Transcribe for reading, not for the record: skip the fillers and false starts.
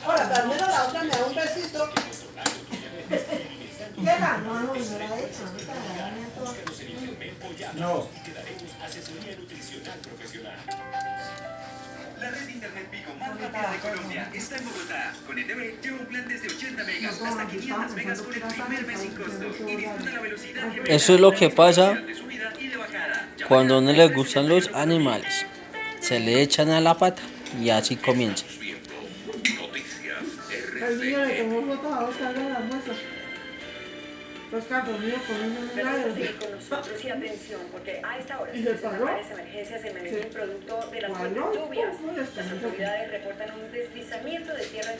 Ahora, pero al menos la otra me da un besito. ¿Qué era? No, no, no la he hecho. No. La red internet Vigo más rápida de Colombia está en Bogotá. Con ETV lleva un plan desde 80 megas hasta 500 megas con el primer mes sin costo. Y disfruta la velocidad que Eso es lo que pasa de subida y de bajada. cuando no les gustan los animales. Se le echan a la pata y así comienza. El niño le tomó fotos a Oscar de la muestra. Oscar dormido comiendo un helado. Seguir con nosotros y atención, porque a esta hora ¿Y se le pagó? varias emergencias en Medellín Sí. producto de las ¿Pagó? fuertes lluvias. ¿Cómo les Las pagó? autoridades reportan un deslizamiento de tierra en